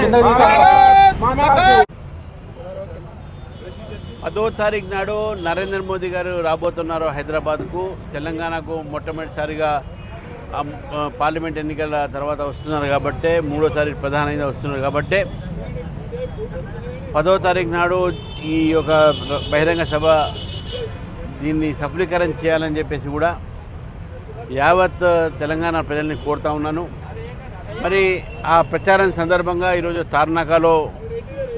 10వ తారీఖు నాడు నరేంద్ర మోదీ గారు రాబోతున్నారు హైదరాబాద్కు. తెలంగాణకు మొట్టమొదటిసారిగా పార్లమెంట్ ఎన్నికల తర్వాత వస్తున్నారు కాబట్టి, 3వ తారీఖు ప్రధానంగా వస్తున్నారు కాబట్టి 10వ తారీఖు నాడు ఈ యొక్క బహిరంగ సభ దీన్ని సఫలీకరణ చేయాలని చెప్పేసి కూడా యావత్ తెలంగాణ ప్రజల్ని కోరుతా ఉన్నాను. మరి ఆ ప్రచారం సందర్భంగా ఈరోజు తార్నాకలో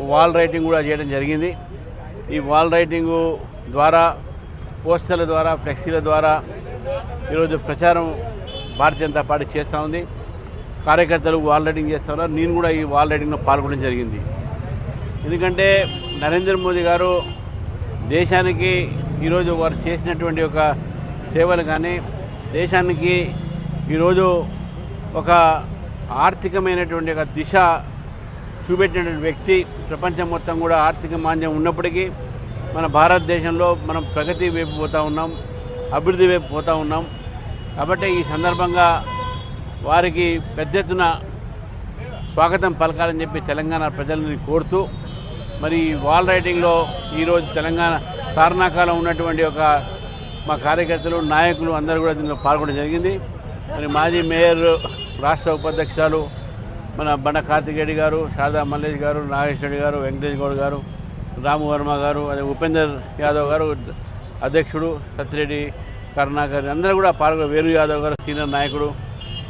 వాల్ రైటింగ్ కూడా చేయడం జరిగింది. ఈ వాల్ రైటింగు ద్వారా, పోస్టర్ల ద్వారా, ఫ్లెక్సీల ద్వారా ఈరోజు ప్రచారం భారతీయ జనతా పార్టీ చేస్తూ ఉంది. కార్యకర్తలు వాల్ రైటింగ్ చేస్తూ ఉన్నారు. నేను కూడా ఈ వాల్ రైటింగ్లో పాల్గొనడం జరిగింది. ఎందుకంటే నరేంద్ర మోదీ గారు దేశానికి ఈరోజు వారు చేసినటువంటి ఒక సేవలు కానీ, దేశానికి ఈరోజు ఒక ఆర్థికమైనటువంటి ఒక దిశ చూపెట్టినటువంటి వ్యక్తి. ప్రపంచం మొత్తం కూడా ఆర్థిక మాంద్యం ఉన్నప్పటికీ మన భారతదేశంలో మనం ప్రగతి వైపు పోతూ ఉన్నాం, అభివృద్ధి వైపు పోతూ ఉన్నాం. కాబట్టి ఈ సందర్భంగా వారికి పెద్ద ఎత్తున స్వాగతం పలకాలని చెప్పి తెలంగాణ ప్రజలని కోరుతూ, మరి వాల్ రైటింగ్లో ఈరోజు తెలంగాణ తార్నాకలో ఉన్నటువంటి ఒక మా కార్యకర్తలు, నాయకులు అందరూ కూడా దీనిలో పాల్గొనడం జరిగింది. మరి మాజీ మేయర్, రాష్ట్ర ఉపాధ్యక్షులు మన బండ కార్తిక్ రెడ్డి గారు, శారదా మల్లేష్ గారు, నాగేష్ రెడ్డి గారు, వెంకటేష్ గౌడ్ గారు, రాము వర్మ గారు, అదే ఉపేందర్ యాదవ్ గారు అధ్యక్షుడు, సత్యరెడ్డి కరుణాకర్ అందరూ కూడా పాల్గొని, వేణు యాదవ్ గారు సీనియర్ నాయకుడు,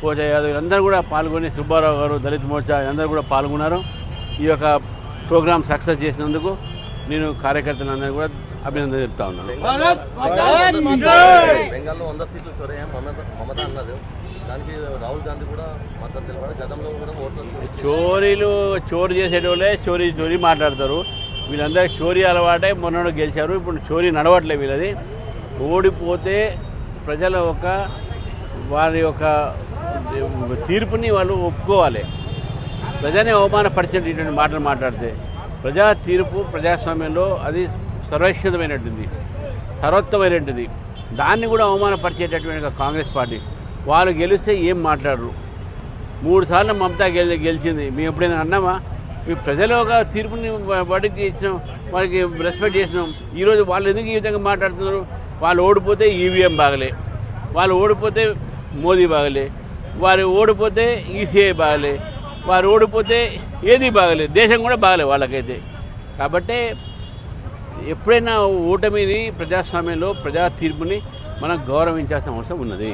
పోచా యాదవ్ అందరూ కూడా పాల్గొని, సుబ్బారావు గారు దళిత్ మోర్చా అందరూ కూడా పాల్గొన్నారు. ఈ యొక్క ప్రోగ్రాం సక్సెస్ చేసినందుకు నేను కార్యకర్తలందరూ కూడా అభినందన చెప్తా ఉన్నాను. బెంగాల్లో 100 సీట్లు చొరయ్యా మమత అన్నారు. దానికి రాహుల్ గాంధీ కూడా మద్దతు తెలిపారు. గతంలో కూడా చోరీ చేసేటోళ్ళే చోరీ మాట్లాడతారు. వీళ్ళందరూ చోరీ అలవాటే మొన్న గెలిచారు. ఇప్పుడు చోరీ నడవట్లే వీళ్ళది. ఓడిపోతే ప్రజల వారి యొక్క తీర్పుని వాళ్ళు ఒప్పుకోవాలి. ప్రజనే అవమానపరిచేటటువంటి మాటలు మాట్లాడితే ప్రజా తీర్పు ప్రజాస్వామ్యంలో అది సర్వోత్తమైనటువంటిది. దాన్ని కూడా అవమానపరిచేటటువంటి కాంగ్రెస్ పార్టీ వాళ్ళు గెలిస్తే ఏం మాట్లాడరు. 3 సార్లు మమతా గెలిచింది. మేము ఎప్పుడైనా అన్నామా? మీ ప్రజలు ఒక తీర్పుని వాటికి ఇచ్చినాం, వారికి రెస్పెక్ట్ చేసినాం. ఈరోజు వాళ్ళు ఎందుకు ఈ విధంగా మాట్లాడుతున్నారు? వాళ్ళు ఓడిపోతే ఈవీఎం బాగలే, వాళ్ళు ఓడిపోతే మోదీ బాగలే, వారు ఓడిపోతే ఈసీఐ బాగలే, వారు ఓడిపోతే ఏది బాగలే, దేశం కూడా బాగలే వాళ్ళకైతే. కాబట్టి ఎప్పుడైనా ఓటమిని, ప్రజాస్వామ్యంలో ప్రజా తీర్పుని మనం గౌరవించాల్సిన అవసరం ఉన్నది.